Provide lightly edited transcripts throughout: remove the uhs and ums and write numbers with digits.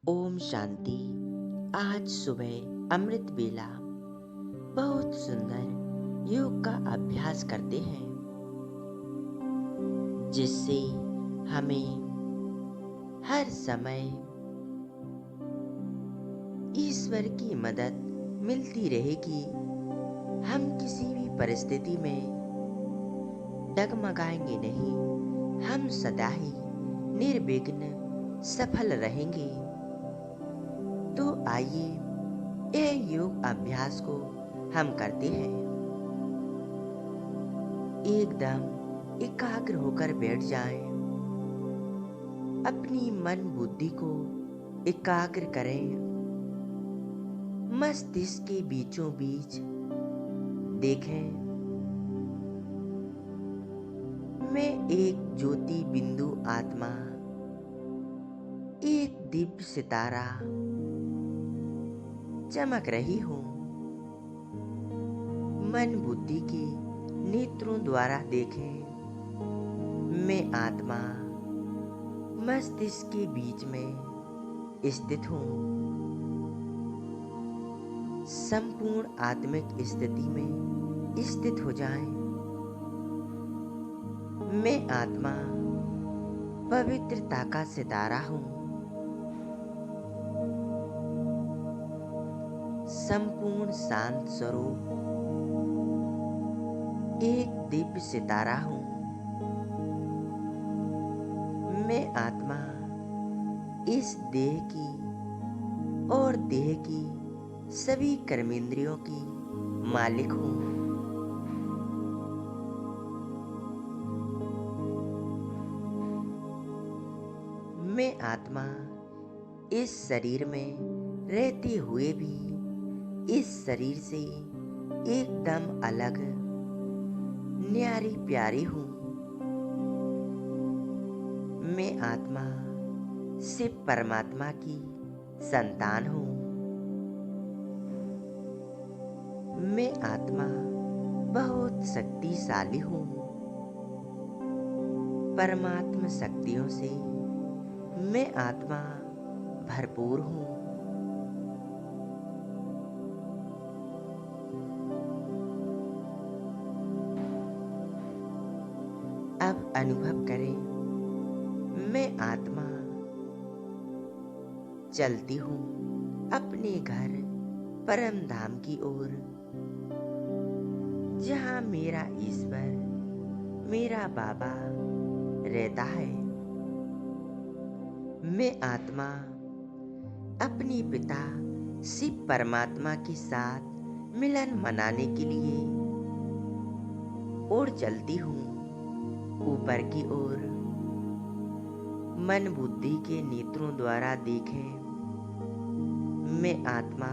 ओम शांति। आज सुबह अमृत वेला बहुत सुंदर योग का अभ्यास करते हैं, जिससे हमें हर समय ईश्वर की मदद मिलती रहेगी। हम किसी भी परिस्थिति में डगमगाएंगे नहीं, हम सदा ही निर्विघ्न सफल रहेंगे। तो आइए यह योग अभ्यास को हम करते हैं। एकदम एकाग्र होकर बैठ जाएं। अपनी मन बुद्धि को एकाग्र करें। मस्तिष्क के बीचों बीच देखें, मैं एक ज्योति बिंदु आत्मा, एक दिव्य सितारा चमक रही हूँ। मन बुद्धि के नेत्रों द्वारा देखें, मैं आत्मा मस्तिष्क के बीच में स्थित हूँ। संपूर्ण आत्मिक स्थिति में स्थित हो जाएं। मैं आत्मा पवित्रता का सितारा हूँ। संपूर्ण शांत स्वरूप एक दिव्य सितारा हूँ। मैं आत्मा इस देह की और देह की सभी कर्मेंद्रियों की मालिक हूँ। मैं आत्मा इस शरीर में रहते हुए भी इस शरीर से एकदम अलग न्यारी प्यारी हूँ। मैं आत्मा शिव परमात्मा की संतान हूँ। मैं आत्मा बहुत शक्तिशाली हूँ। परमात्मा शक्तियों से मैं आत्मा भरपूर हूँ। अब अनुभव करें, मैं आत्मा चलती हूँ अपने घर परम धाम की ओर, जहाँ मेरा ईश्वर, मेरा बाबा रहता है। मैं आत्मा अपने पिता शिव परमात्मा के साथ मिलन मनाने के लिए और चलती हूँ ऊपर की ओर। मन बुद्धि के नेत्रों द्वारा देखें, मैं आत्मा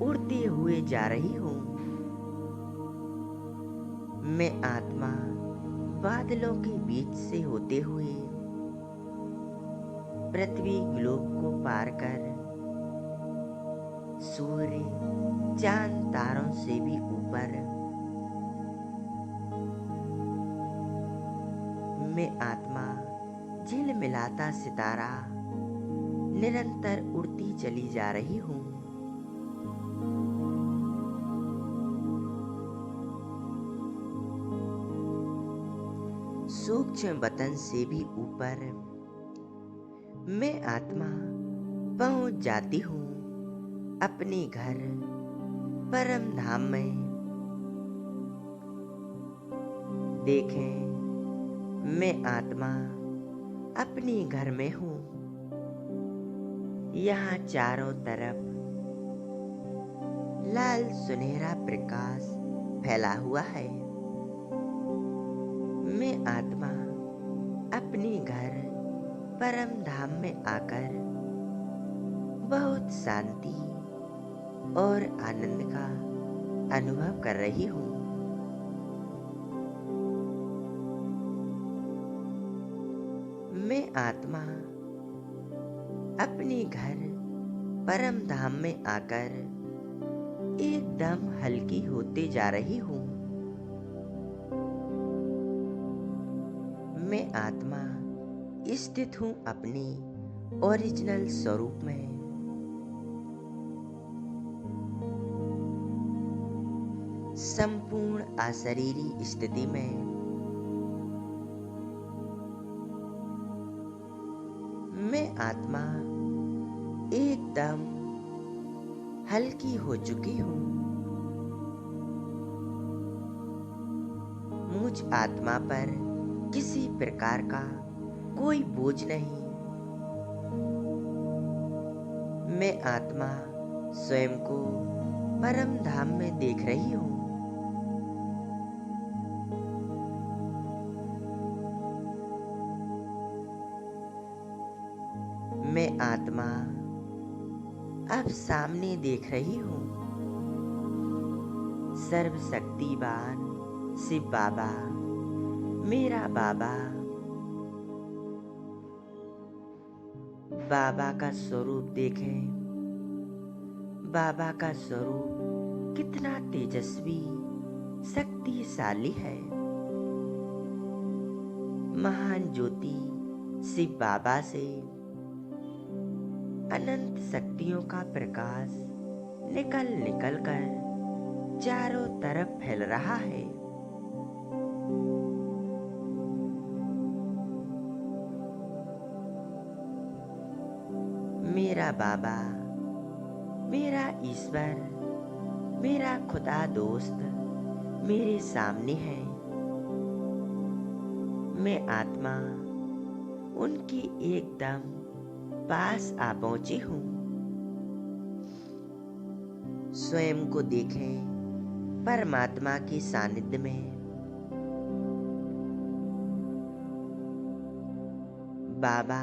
उड़ते हुए जा रही हूँ। मैं आत्मा बादलों के बीच से होते हुए पृथ्वी ग्लोब को पार कर सूर्य, चांद, तारों से भी ऊपर मैं आत्मा झिलमिलाता सितारा निरंतर उड़ती चली जा रही हूँ। सूक्ष्म वतन से भी ऊपर मैं आत्मा पहुंच जाती हूँ अपने घर परम धाम में। देखें, मैं आत्मा अपने घर में हूँ। यहाँ चारों तरफ लाल सुनहरा प्रकाश फैला हुआ है। मैं आत्मा अपने घर परम धाम में आकर बहुत शांति और आनंद का अनुभव कर रही हूँ। मैं आत्मा अपने घर परम धाम में आकर एकदम हल्की होते जा रही हूँ। मैं आत्मा स्थित हूँ अपने ओरिजिनल स्वरूप में। संपूर्ण अशरीरी स्थिति में मैं आत्मा एकदम हल्की हो चुकी हूँ। मुझ आत्मा पर किसी प्रकार का कोई बोझ नहीं। मैं आत्मा स्वयं को परम धाम में देख रही हूँ। मैं आत्मा अब सामने देख रही हूँ। सर्वशक्तिवान शिव बाबा, मेरा बाबा, बाबा का स्वरूप देखें। बाबा का स्वरूप कितना तेजस्वी, शक्तिशाली है। महान ज्योति शिव बाबा से अनंत शक्तियों का प्रकाश निकल निकल कर चारों तरफ फैल रहा है। मेरा बाबा, मेरा ईश्वर, मेरा खुदा दोस्त मेरे सामने है। मैं आत्मा उनकी एकदम पास आ पहुंची हूँ। स्वयं को देखें परमात्मा के सानिध्य में। बाबा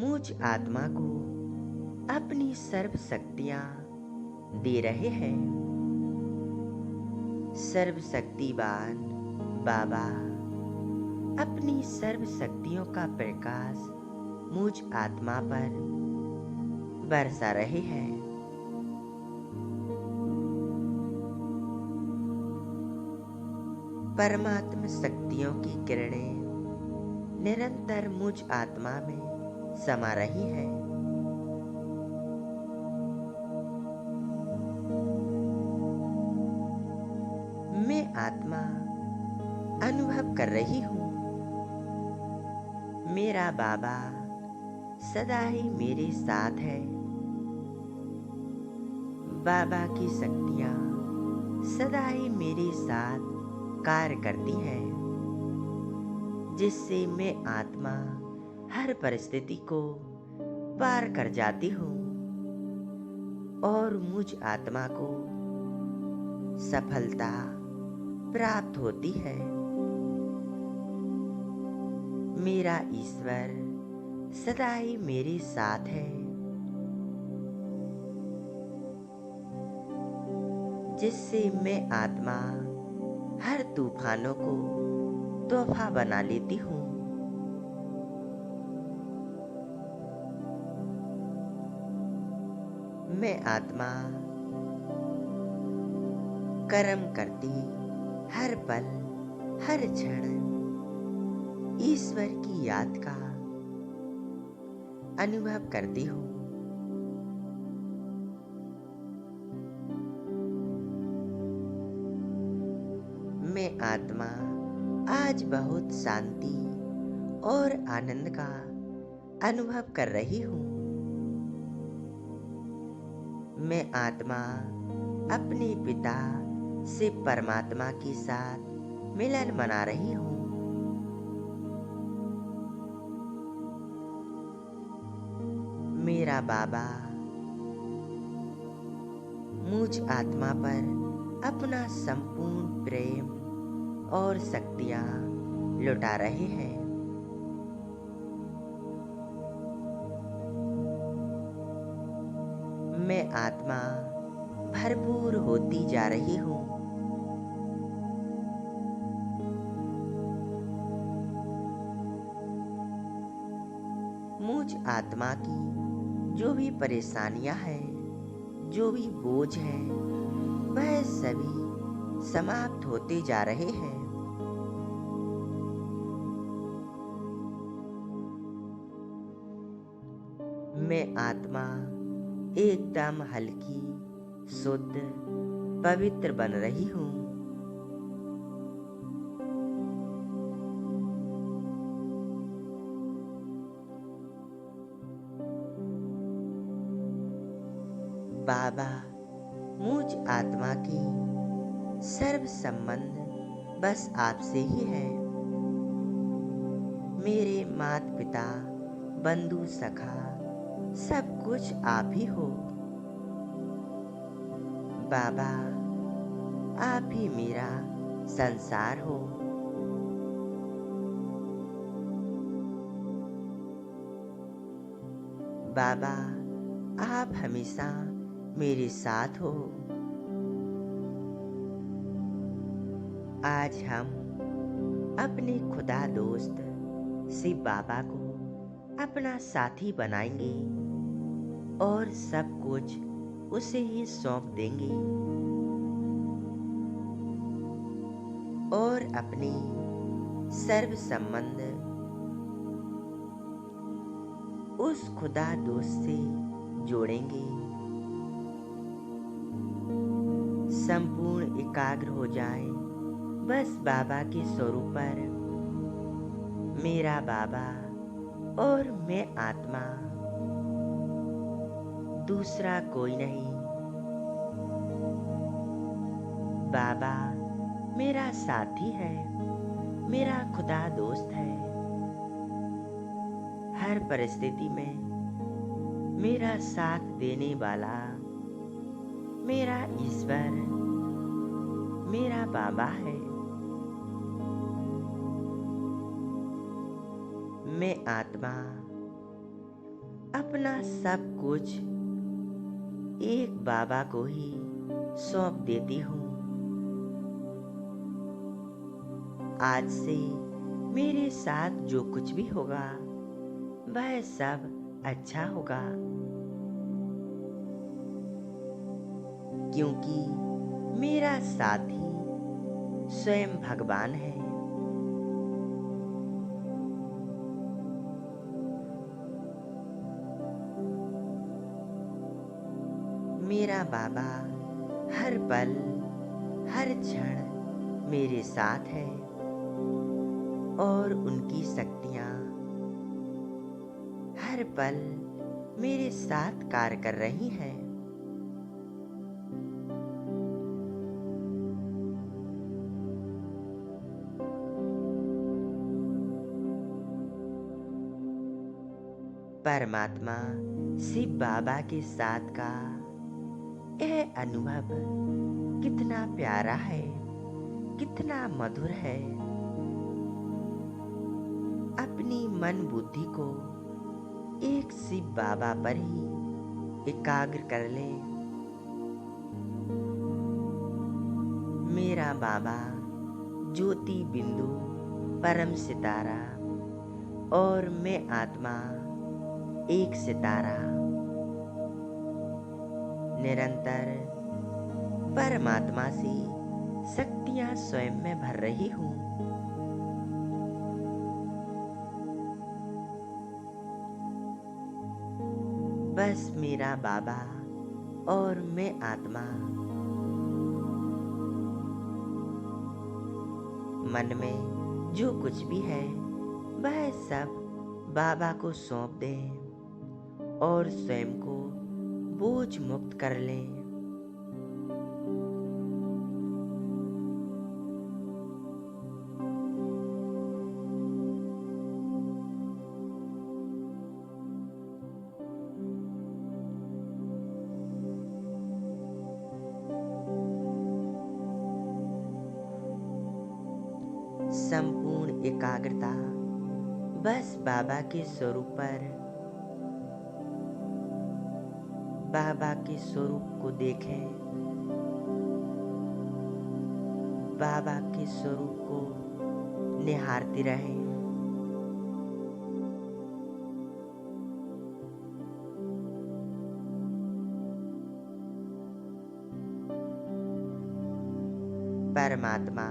मुझ आत्मा को अपनी सर्व शक्तियां दे रहे हैं। सर्वशक्तिवान बाबा अपनी सर्व शक्तियों का प्रकाश मुझ आत्मा पर बरसा रहे हैं। परमात्मा शक्तियों की किरणें निरंतर मुझ आत्मा में समा रही है। मैं आत्मा अनुभव कर रही हूँ। मेरा बाबा सदा ही मेरे साथ है। बाबा की शक्तियाँ सदा ही मेरे साथ कार्य करती हैं, जिससे मैं आत्मा हर परिस्थिति को पार कर जाती हूँ और मुझ आत्मा को सफलता प्राप्त होती है। मेरा ईश्वर सदा ही मेरे साथ है, जिससे मैं आत्मा हर तूफानों को तोहफा बना लेती हूँ। मैं आत्मा कर्म करती हर पल हर क्षण ईश्वर की याद का अनुभव करती हूँ। मैं आत्मा आज बहुत शांति और आनंद का अनुभव कर रही हूँ। मैं आत्मा अपने पिता से परमात्मा के साथ मिलन मना रही हूँ। मेरा बाबा मुझ आत्मा पर अपना संपूर्ण प्रेम और शक्तियाँ लुटा रहे हैं। मैं आत्मा भरपूर होती जा रही हूँ। मुझ आत्मा की जो भी परेशानियां हैं, जो भी बोझ हैं, वह सभी समाप्त होते जा रहे हैं। मैं आत्मा एकदम हल्की, शुद्ध, पवित्र बन रही हूँ। बाबा, मुझ आत्मा की सर्व संबंध बस आपसे ही है। मेरे माता पिता, बंधु सखा, सब कुछ आप ही हो। बाबा, आप ही मेरा संसार हो। बाबा, आप हमेशा मेरे साथ हो। आज हम अपने खुदा दोस्त शिव बाबा को अपना साथी बनाएंगे और सब कुछ उसे ही सौंप देंगे और अपने सर्व संबंध उस खुदा दोस्त से जोड़ेंगे। संपूर्ण एकाग्र हो जाए बस बाबा के स्वरूप पर। मेरा बाबा और मैं आत्मा, दूसरा कोई नहीं। बाबा मेरा साथी है, मेरा खुदा दोस्त है। हर परिस्थिति में मेरा साथ देने वाला मेरा ईश्वर, मेरा बाबा है। मैं आत्मा अपना सब कुछ एक बाबा को ही सौंप देती हूँ। आज से मेरे साथ जो कुछ भी होगा वह सब अच्छा होगा, क्योंकि मेरा साथी स्वयं भगवान है। मेरा बाबा हर पल, हर क्षण मेरे साथ है और उनकी शक्तियाँ हर पल मेरे साथ कार्य कर रही हैं। परमात्मा शिव बाबा के साथ का यह अनुभव कितना प्यारा है, कितना मधुर है। अपनी मन बुद्धि को एक शिव बाबा पर ही एकाग्र कर ले। मेरा बाबा ज्योति बिंदु, परम सितारा और मैं आत्मा एक सितारा, निरंतर परमात्मा से शक्तियां स्वयं में भर रही हूँ। बस मेरा बाबा और मैं आत्मा मन में जो कुछ भी है वह सब बाबा को सौंप दें और स्वयं को बोझ मुक्त कर लें। संपूर्ण एकाग्रता बस बाबा के स्वरूप पर। बाबा के स्वरूप को देखें, बाबा के स्वरूप को निहारते रहें। परमात्मा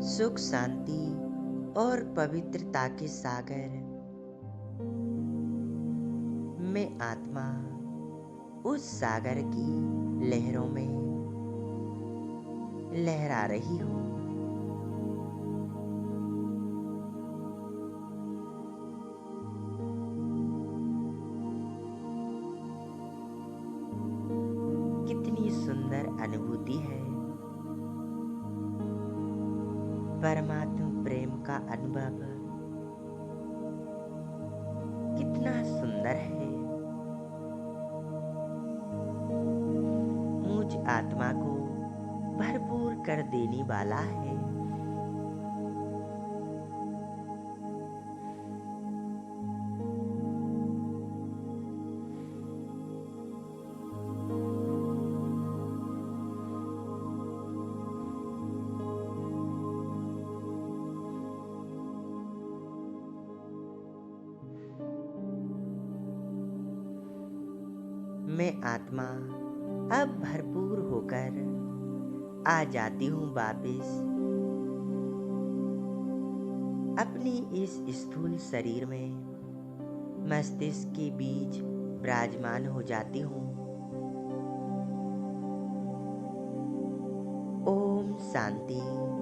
सुख, शांति और पवित्रता के सागर मैं आत्मा उस सागर की लहरों में लहरा रही हूँ। कितनी सुंदर अनुभूति है। परमात्मा प्रेम का अनुभव कितना सुंदर है। मुझ आत्मा को भरपूर कर देने वाला है। मैं आत्मा अब भरपूर होकर आ जाती हूँ वापिस अपनी इस स्थूल शरीर में। मस्तिष्क के बीच विराजमान हो जाती हूँ। ओम शांति।